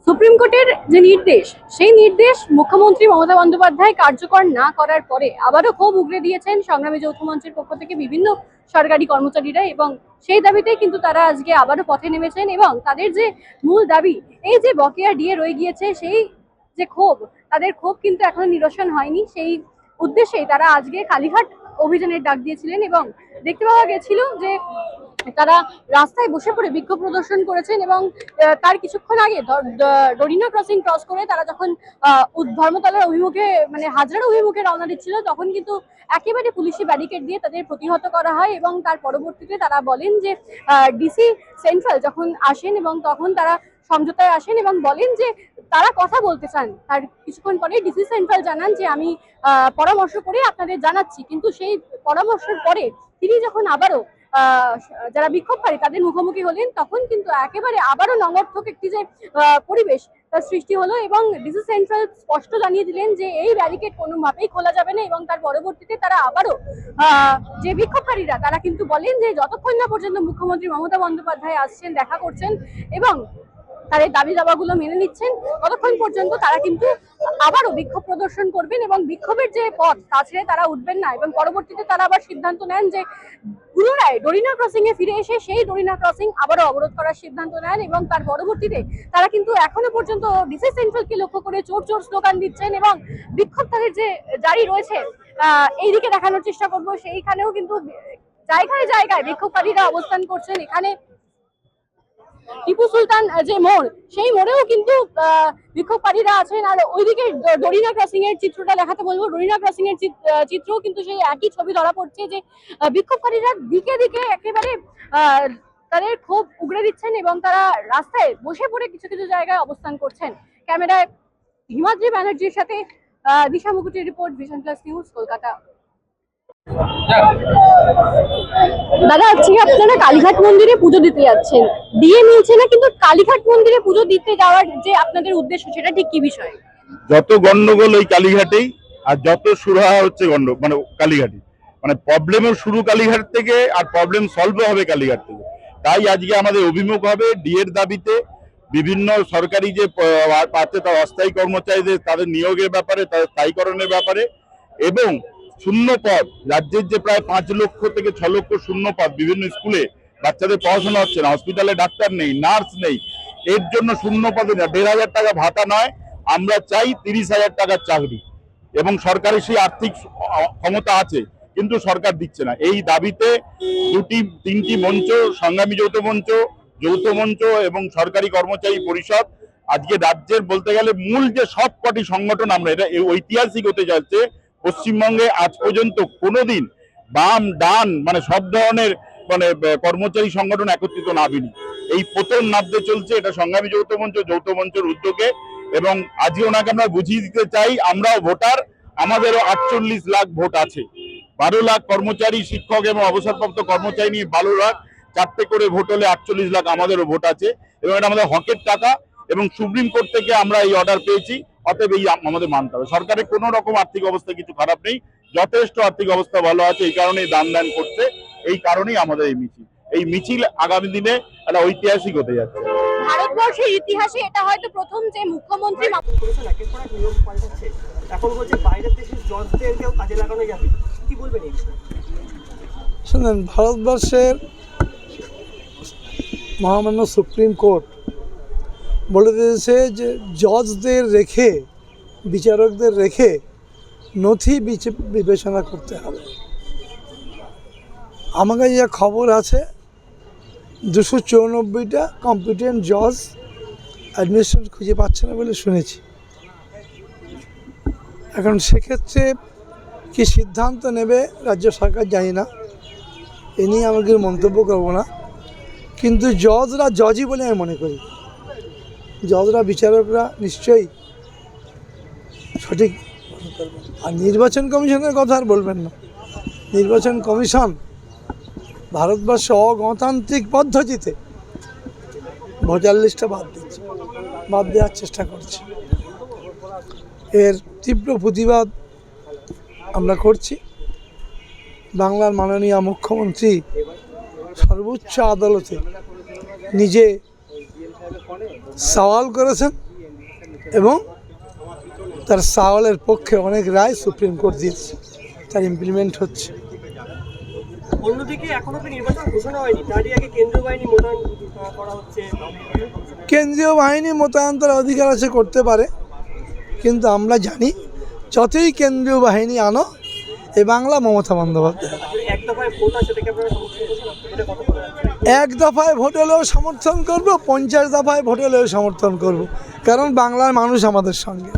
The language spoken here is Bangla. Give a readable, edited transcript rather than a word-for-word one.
সুপ্রিম কোর্টের যে নির্দেশ, সেই নির্দেশ মুখ্যমন্ত্রী মমতা বন্দ্যোপাধ্যায় কার্যকর না করার পরে আবারও ক্ষোভ উগরে দিয়েছেন সংগ্রামী যৌথ মঞ্চের পক্ষ থেকে বিভিন্ন সরকারি কর্মচারীরা, এবং সেই দাবিতেই কিন্তু তারা আজকে আবারও পথে নেমেছেন। এবং তাদের যে মূল দাবি, এই যে বকেয়া ডিএ রয়ে গিয়েছে, সেই যে ক্ষোভ, তাদের ক্ষোভ কিন্তু এখনো নিরসন হয়নি। সেই উদ্দেশ্যেই তারা আজকে কালীঘাট অভিযানের ডাক দিয়েছিলেন, এবং দেখতে পাওয়া গেছিল যে তারা রাস্তায় বসে পড়ে বিক্ষোভ প্রদর্শন করেছেন। এবং তার কিছুক্ষণ আগে ডরিনা ক্রসিং ক্রস করে তারা যখন ধর্মতলার অভিমুখে, মানে হাজরার অভিমুখে রওনা দিচ্ছিল, তখন কিন্তু একেবারে পুলিশি ব্যারিকেড দিয়ে তাদের প্রতিহত করা হয়। এবং তার পরবর্তীতে তারা বলেন যে ডিসি সেন্ট্রাল যখন আসেন, এবং তখন তারা সমঝোতায় আসেন এবং বলেন যে তারা কথা বলতে চান। তার কিছুক্ষণ পরে ডিসি সেন্ট্রাল জানান যে আমি পরামর্শ করে আপনাদের জানাচ্ছি। কিন্তু সেই পরামর্শের পরে তিনি যখন আবারও যারা বিক্ষোভকারী তাদের মুখোমুখি হলেন, তখন কিন্তু একেবারে আবারও নঙ্গর্থক একটি যে পরিবেশ তার সৃষ্টি হলো। এবং ডিসি সেন্ট্রাল স্পষ্ট জানিয়ে দিলেন যে এই ব্যারিকেড কোনোভাবেই খোলা যাবে না। এবং তার পরবর্তীতে তারা আবারও যে বিক্ষোভকারীরা তারা কিন্তু বলেন যে যতক্ষণ না পর্যন্ত মুখ্যমন্ত্রী মমতা বন্দ্যোপাধ্যায় আসছেন, দেখা করছেন এবং তাদের দাবি দাবাগুলো মেনে নিচ্ছেন, ততক্ষণ পর্যন্ত তারা কিন্তু আবারও বিক্ষোভ প্রদর্শন করবেন এবং বিক্ষোভের যে পথ তা ছেড়ে তারা উঠবেন না। এবং পরবর্তীতে তারা আবার সিদ্ধান্ত নেন যে পুনরায় ডরিনা ক্রসিং এ ফিরে এসে সেই ডরিনা ক্রসিং আবারও অবরোধ করার সিদ্ধান্ত নেন। এবং তার পরবর্তীতে তারা কিন্তু এখনো পর্যন্ত ডিসি সেন্ট্রালকে লক্ষ্য করে চোর চোর স্লোগান দিচ্ছেন এবং বিক্ষোভ তাদের যে জারি রয়েছে এইদিকে দেখানোর চেষ্টা করবো। সেইখানেও কিন্তু জায়গায় জায়গায় বিক্ষোভকারীরা অবস্থান করছেন। এখানে টিপু সুলতান যে মোড়, সেই মোড়েও কিন্তু বিক্ষোভকারীরা আছেন। আর ওইদিকে ডরিনা ক্রসিং এর চিত্রটা দেখাতে বলবো। ডরিনা ক্রসিং এর চিত্রও কিন্তু সেই একই ছবি ধরা পড়ছে যে বিক্ষোভকারীরা দিকে দিকে একেবারে তাদের ক্ষোভ উগরে দিচ্ছেন এবং তারা রাস্তায় বসে পড়ে কিছু কিছু জায়গায় অবস্থান করছেন। ক্যামেরায় হিমাদ্রি ব্যানার্জির সাথে দিশা মুকুটির report, vision plus news, Kolkata. দাদা, আজকে আপনারা কালীঘাট মন্দিরে পুজো দিতে যাচ্ছেন, দিয়ে মিলছে না, কিন্তু কালীঘাট মন্দিরে পুজো দিতে যাওয়ার যে আপনাদের উদ্দেশ্য, সেটা ঠিক কি বিষয়? যত গন্ডগোল ওই কালীঘাটেই, আর যত সুরাহা হচ্ছে মানে কালীঘাটে, মানে প্রবলেমের শুরু কালীঘাট থেকে, আর প্রবলেম সলভ হবে কালীঘাট থেকে। তাই আজকে আমাদের অভিমুখ হবে ডিএর দাবিতে, বিভিন্ন সরকারি যে পাচ্ছে তার অস্থায়ী কর্মচারীদের তাদের নিয়োগের ব্যাপারে, তাদের স্থায়ীকরণের ব্যাপারে, এবং শূন্য পদ, রাজ্যের যে প্রায় 5 লক্ষ থেকে 6 লক্ষ শূন্য পদ, বিভিন্ন স্কুলে বাচ্চাদের পড়াশোনা হচ্ছে না, হসপিটালে ডাক্তার নেই, নার্স নেই, এর জন্য শূন্য পদে 1,500 টাকা ভাতা নয়, আমরা চাই 30,000 টাকার চাকরি। এবং সরকারের সেই আর্থিক ক্ষমতা আছে, কিন্তু সরকার দিচ্ছে না। এই দাবিতে 2-3টি মঞ্চ, সংগ্রামী যৌথ মঞ্চ এবং সরকারি কর্মচারী পরিষদ, আজকে রাজ্যের বলতে গেলে মূল যে সব কটি সংগঠন, আমরা এটা ঐতিহাসিক হতে যাচ্ছে। পশ্চিমবঙ্গে আজ পর্যন্ত কোনোদিন বাম ডান মানে সব ধরনের মানে কর্মচারী সংগঠন একত্রিত নামেনি, এই প্রথম নামতে চলছে। এটা সংগ্রামী যৌথ মঞ্চের উদ্যোগে। এবং আজকে ওনাকে আমরা বুঝিয়ে দিতে চাই, আমরাও ভোটার, আমাদেরও 48 লাখ ভোট আছে। 12 লাখ কর্মচারী, শিক্ষক এবং অবসরপ্রাপ্ত কর্মচারী নিয়ে 12 লাখ, 4টে করে ভোট হলে 48 লাখ আমাদেরও ভোট আছে। এবং এটা আমাদের হকের টাকা, এবং সুপ্রিম কোর্ট থেকে আমরা এই অর্ডার পেয়েছি, অতএব এই আমাদের মানতে হবে। সরকারের কোনো রকম আর্থিক অবস্থা কিছু খারাপ নেই, যথেষ্ট আর্থিক অবস্থা ভালো আছে, এই কারণেই দান করছে, এই কারণেই আমাদের এই মিছিল আগামী দিনে একটা ঐতিহাসিক হতে যাচ্ছে। ভারতবর্ষের ইতিহাসে এটা হয়তো প্রথম যে মুখ্যমন্ত্রী এখন বলছে বাইরের দেশের জজদেরকেও কাজে লাগানো যাবে, কি বলবেন এই বিষয়ে? শুনেন, ভারতবর্ষের মহামান্য সুপ্রিম কোর্ট বলে দিয়েছে যে জজদের রেখে, বিচারকদের রেখে নথি বিবেচনা করতে হবে। আমাকে যে খবর আছে 294টা কম্পিটেন্ট জজ অ্যাডমিনিস্ট্রেশন খুঁজে পাচ্ছে না বলে শুনেছি। এখন সেক্ষেত্রে কি সিদ্ধান্ত নেবে রাজ্য সরকার জানি না, এ নিয়ে আমাকে মন্তব্য করব না। কিন্তু জজরা জজই বলে আমি মনে করি, জজরা বিচারকরা নিশ্চয়ই সঠিক। আর নির্বাচন কমিশনের কথা আর বলবেন না। নির্বাচন কমিশন ভারতবর্ষে অগণতান্ত্রিক পদ্ধতিতে ভোটার লিস্টটা বাদ দেওয়ার চেষ্টা করছে। এর তীব্র প্রতিবাদ আমরা করছি। বাংলার মাননীয় মুখ্যমন্ত্রী সর্বোচ্চ আদালতে নিজে সওয়াল করেছেন এবং তার সাওয়ালের পক্ষে অনেক রায় সুপ্রিম কোর্ট দিয়েছে, তার ইমপ্লিমেন্ট হচ্ছে। অন্যদিকে এখনো তো নির্বাচন ঘোষণা হয়নি, তারই আগে কেন্দ্রীয় বাহিনী মোতায়েন করা হচ্ছে। কেন্দ্রীয় বাহিনী মোতায়েন তার অধিকার আছে, করতে পারে, কিন্তু আমরা জানি যতই কেন্দ্রীয় বাহিনী আনো এ বাংলা মমতা বন্দ্যোপাধ্যায়। এক দফায় ভোট আছে, সেটাকে আপনারা সমর্থন করছেন? এটা কত করে আছে? এক দফায় ভোট হলেও সমর্থন করব, 50 দফায় ভোট হলেও সমর্থন করব, কারণ বাংলার মানুষ আমাদের সঙ্গে।